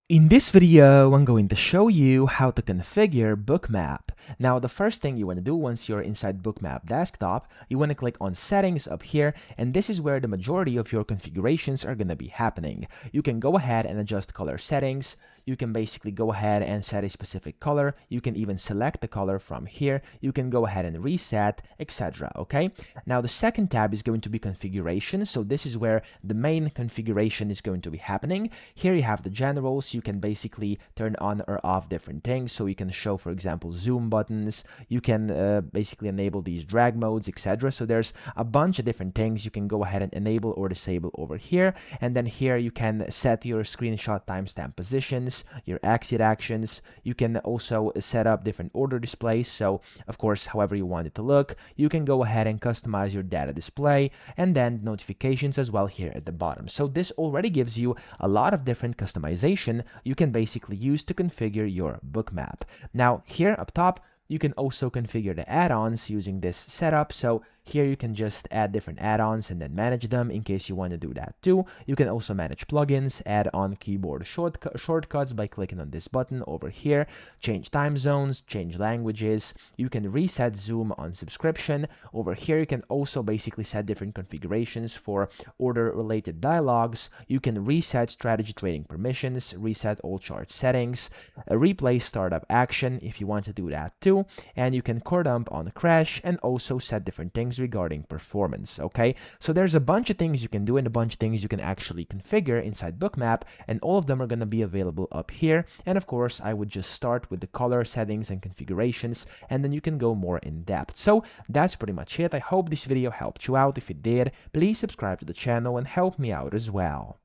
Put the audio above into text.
In this video, I'm going to show you how to configure Bookmap. Now, the first thing you want to do once you're inside Bookmap desktop, you want to click on settings up here, and this is where the majority of your configurations are going to be happening. You can go ahead and adjust color settings. You can basically go ahead and set a specific color. You can even select the color from here. You can go ahead and reset, etc. Okay. Now, the second tab is going to be configuration. So this is where the main configuration is going to be happening. Here you have the generals. You can basically turn on or off different things. So you can show, for example, zoom buttons. You can basically enable these drag modes, etc. So there's a bunch of different things you can go ahead and enable or disable over here. And then here you can set your screenshot timestamp positions, your exit actions. You can also set up different order displays. So of course, however you want it to look, you can go ahead and customize your data display and then notifications as well here at the bottom. So this already gives you a lot of different customization you can basically use to configure your Bookmap. Now here up top, you can also configure the add-ons using this setup. So here you can just add different add-ons and then manage them in case you want to do that too. You can also manage plugins, add on keyboard shortcuts by clicking on this button over here, change time zones, change languages. You can reset zoom on subscription. Over here, you can also basically set different configurations for order-related dialogues. You can reset strategy trading permissions, reset all chart settings, replay startup action if you want to do that too, and you can core dump on crash and also set different things regarding performance. Okay, so there's a bunch of things you can do and a bunch of things you can actually configure inside Bookmap, and all of them are going to be available up here. And of course, I would just start with the color settings and configurations, and then you can go more in depth. So that's pretty much it. I hope this video helped you out. If it did, please subscribe to the channel and help me out as well.